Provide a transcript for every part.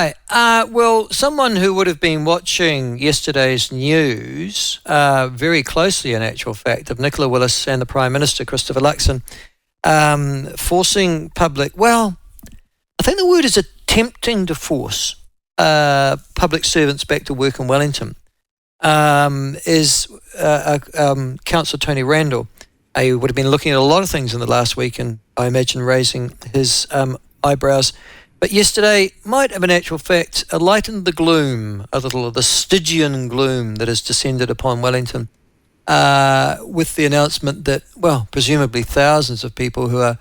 Right. Well, someone who would have been watching yesterday's news very closely, in actual fact, of Nicola Willis and the Prime Minister, Christopher Luxon, forcing public, well, I think the word is attempting to force public servants back to work in Wellington, is Councillor Tory Randle. He would have been looking at a lot of things in the last week and I imagine raising his eyebrows. But yesterday might have in actual fact lightened the gloom, a little of the Stygian gloom that has descended upon Wellington, with the announcement that, well, presumably thousands of people who are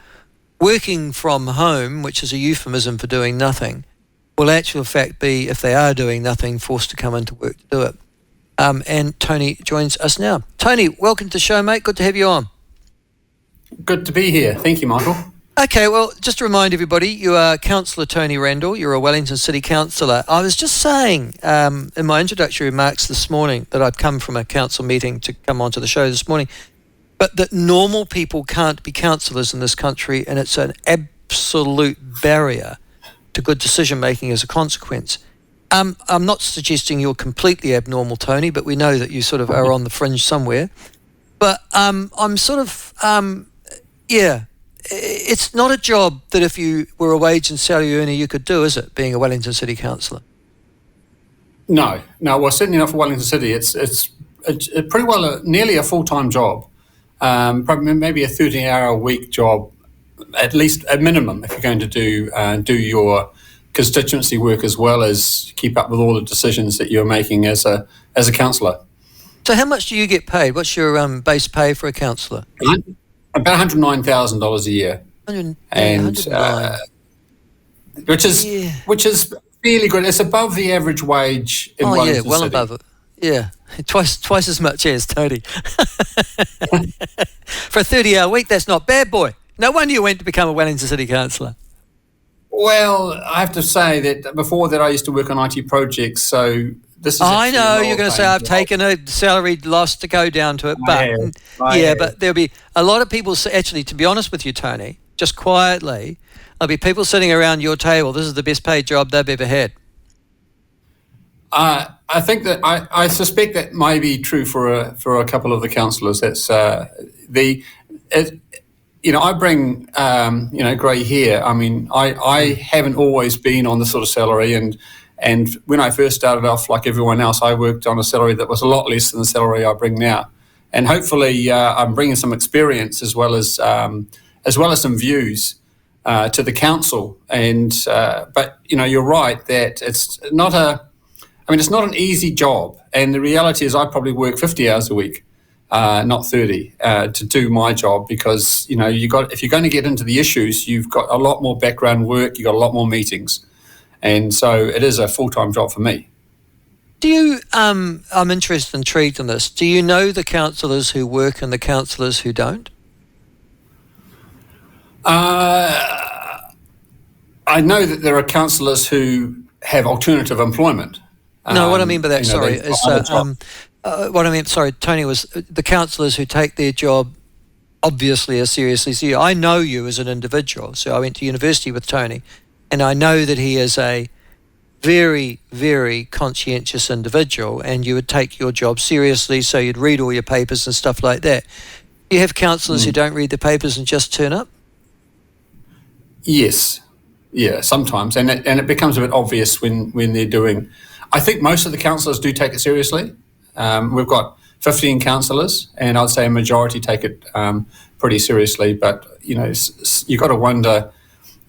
working from home, which is a euphemism for doing nothing, will actual fact be, if they are doing nothing, forced to come into work to do it. And Tony joins us now. Tony, welcome to the show, mate. Good to have you on. Good to be here. Thank you, Michael. Okay, well, just to remind everybody, you are Councillor Tory Randle. You're a Wellington City Councillor. I was just saying in my introductory remarks this morning that I'd come from a council meeting to come onto the show this morning, but that normal people can't be councillors in this country, and it's an absolute barrier to good decision-making as a consequence. I'm not suggesting you're completely abnormal, Tony, but we know that you sort of are on the fringe somewhere. But I'm sort of, it's not a job that if you were a wage and salary earner you could do, is it, being a Wellington City Councillor? No. Well, certainly not for Wellington City. It's pretty well nearly a full-time job, probably maybe a 30-hour-a-week job, at least a minimum, if you're going to do your constituency work as well as keep up with all the decisions that you're making as a councillor. So how much do you get paid? What's your base pay for a councillor? About $109,000 a year, which is fairly good. It's above the average wage in Wellington City. Well above it. Yeah, twice as much as Tony. For a 30-hour week, that's not bad, boy. No wonder you went to become a Wellington City Councillor. Well, I have to say that before that I used to work on IT projects, so this is... I know, you're going to say I've taken a salaried loss to go down to it, but but there'll be a lot of people, actually, to be honest with you, Tony, just quietly, there'll be people sitting around your table, this is the best paid job they've ever had. I think that I suspect that may be true for a couple of the councillors. That's I bring, grey hair. I mean, I haven't always been on this sort of salary, and when I first started off, like everyone else, I worked on a salary that was a lot less than the salary I bring now. And hopefully, I'm bringing some experience as well as some views to the council. And but you're right that it's not an easy job. And the reality is, I probably work 50 hours a week. Not 30, to do my job, because if you're going to get into the issues, you've got a lot more background work, you've got a lot more meetings, and so it is a full-time job for me. Do you? I'm intrigued in this. Do you know the councillors who work and the councillors who don't? I know that there are councillors who have alternative employment. No, what I mean by that, what I meant, Tony, was the councillors who take their job obviously as seriously as you. I know you as an individual, so I went to university with Tony, and I know that he is a very, very conscientious individual, and you would take your job seriously, so you'd read all your papers and stuff like that. You have councillors who don't read the papers and just turn up? Yes. Yeah, sometimes, and it becomes a bit obvious when they're doing... I think most of the councillors do take it seriously. We've got 15 councillors, and I'd say a majority take it pretty seriously. But you got to wonder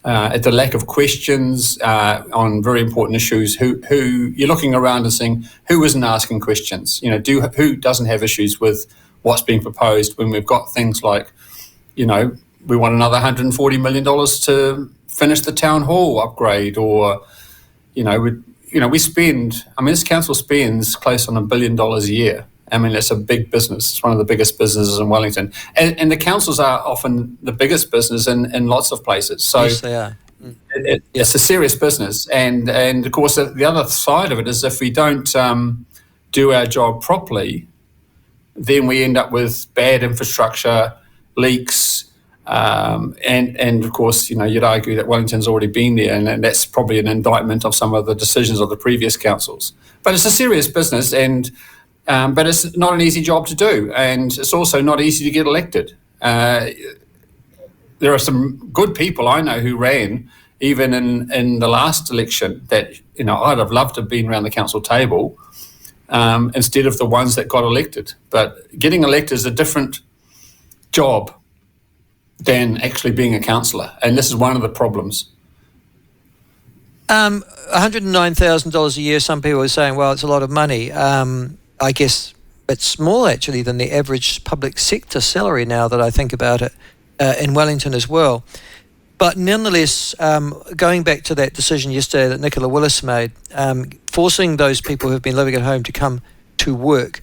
at the lack of questions on very important issues. Who you're looking around and seeing who isn't asking questions. Who doesn't have issues with what's being proposed when we've got things like, we want another $140 million to finish the town hall upgrade, or we spend, this council spends close on $1 billion a year. It's a big business. It's one of the biggest businesses in Wellington. And the councils are often the biggest business in lots of places. So yes, they are. It's a serious business. And of course, the other side of it is if we don't do our job properly, then we end up with bad infrastructure, leaks, And of course, you'd argue that Wellington's already been there, and that's probably an indictment of some of the decisions of the previous councils. But it's a serious business, and but it's not an easy job to do, and it's also not easy to get elected. There are some good people I know who ran even in the last election that I'd have loved to have been around the council table instead of the ones that got elected. But getting elected is a different job than actually being a councillor, and this is one of the problems. $109,000 a year, some people are saying, well, it's a lot of money. I guess it's more actually than the average public sector salary now that I think about it in Wellington as well. But nonetheless, going back to that decision yesterday that Nicola Willis made, forcing those people who have been living at home to come to work,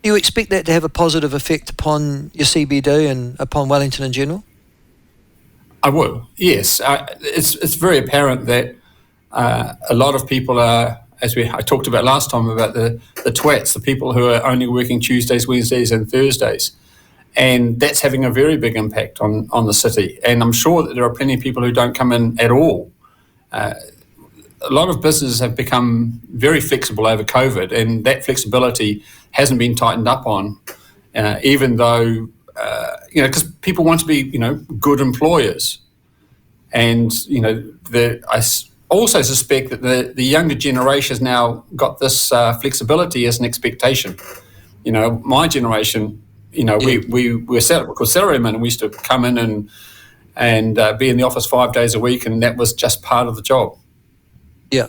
do you expect that to have a positive effect upon your CBD and upon Wellington in general? I will, yes. It's very apparent that a lot of people are, as I talked about last time, about the twats, the people who are only working Tuesdays, Wednesdays and Thursdays. And that's having a very big impact on the city. And I'm sure that there are plenty of people who don't come in at all. A lot of businesses have become very flexible over COVID, and that flexibility hasn't been tightened up on, even though, because people want to be, good employers. And, I also suspect that the younger generation has now got this flexibility as an expectation. My generation, we were salarymen, and we used to come in and be in the office 5 days a week, and that was just part of the job. Yeah.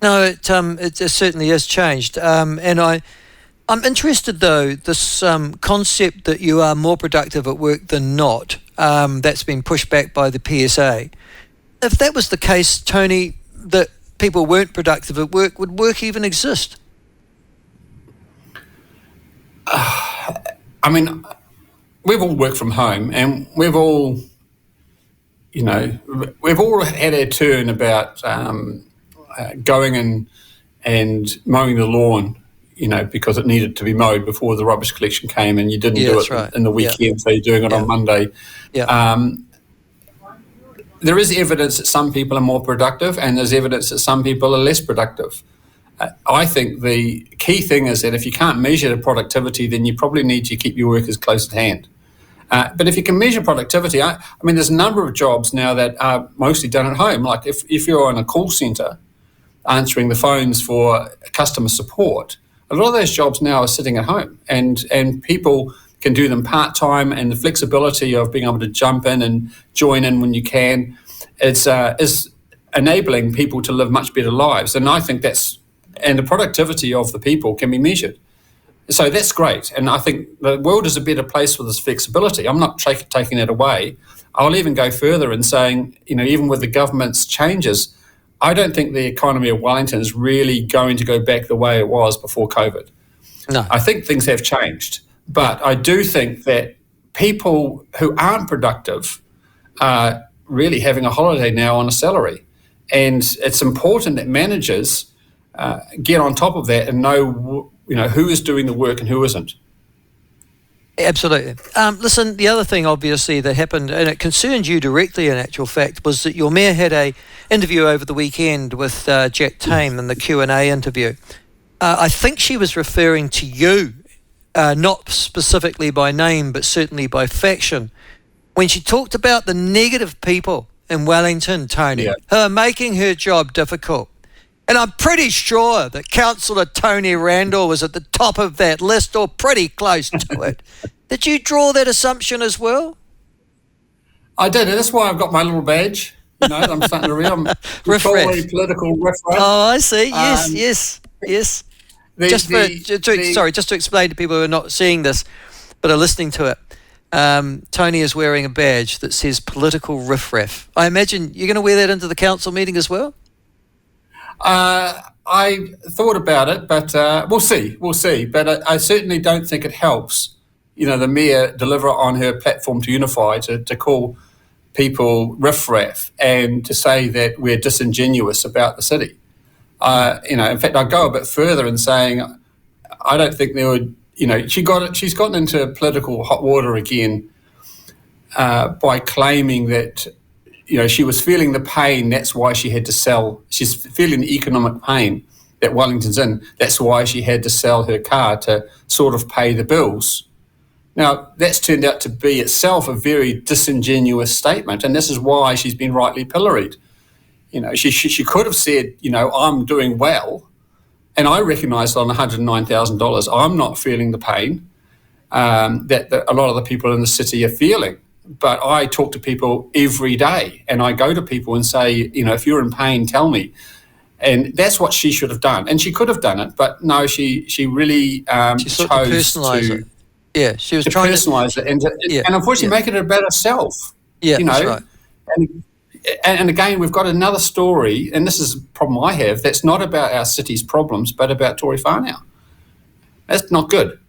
No, it certainly has changed. And I'm interested, though, this concept that you are more productive at work than not, that's been pushed back by the PSA. If that was the case, Tony, that people weren't productive at work, would work even exist? We've all worked from home, and we've all had our turn about going and mowing the lawn, because it needed to be mowed before the rubbish collection came, and you didn't do it in the weekend, so you're doing it on Monday. There is evidence that some people are more productive, and there's evidence that some people are less productive. I think the key thing is that if you can't measure the productivity, then you probably need to keep your workers close at hand. But if you can measure productivity, there's a number of jobs now that are mostly done at home. Like if you're in a call centre answering the phones for customer support, a lot of those jobs now are sitting at home, and people can do them part-time, and the flexibility of being able to jump in and join in when you can is enabling people to live much better lives. And I think and the productivity of the people can be measured. So that's great. And I think the world is a better place with this flexibility. I'm not taking it away. I'll even go further in saying, even with the government's changes, I don't think the economy of Wellington is really going to go back the way it was before COVID. No. I think things have changed. But I do think that people who aren't productive are really having a holiday now on a salary. And it's important that managers get on top of that and know, who is doing the work and who isn't. Absolutely. Listen, the other thing, obviously, that happened, and it concerned you directly in actual fact, was that your mayor had a interview over the weekend with Jack Tame in the Q&A interview. I think she was referring to you, not specifically by name, but certainly by faction, when she talked about the negative people in Wellington, Tony, who are making her job difficult. And I'm pretty sure that Councillor Tony Randle was at the top of that list, or pretty close to it. Did you draw that assumption as well? I did. That's why I've got my little badge. I'm starting to read. I'm fully political riffraff. Oh, I see. Yes. Just to explain to people who are not seeing this, but are listening to it, Tony is wearing a badge that says political riffraff. I imagine you're going to wear that into the council meeting as well? I thought about it, but we'll see. But I certainly don't think it helps, the mayor deliver on her platform to unify, to call people riffraff and to say that we're disingenuous about the city. In fact, I'd go a bit further in saying I don't think there would, she's gotten into political hot water again by claiming that, she was feeling the pain, that's why she had to sell. She's feeling the economic pain that Wellington's in. That's why she had to sell her car to sort of pay the bills. Now, that's turned out to be itself a very disingenuous statement, and this is why she's been rightly pilloried. She could have said, I'm doing well, and I recognise on $109,000, I'm not feeling the pain that a lot of the people in the city are feeling. But I talk to people every day, and I go to people and say, if you're in pain, tell me. And that's what she should have done. And she could have done it, but no, she really She sort of chose personalise to, it. Yeah, she was to trying personalise it and unfortunately make it about herself. Yeah, that's right. And again, we've got another story, and this is a problem I have, that's not about our city's problems, but about Tory Whanau. That's not good.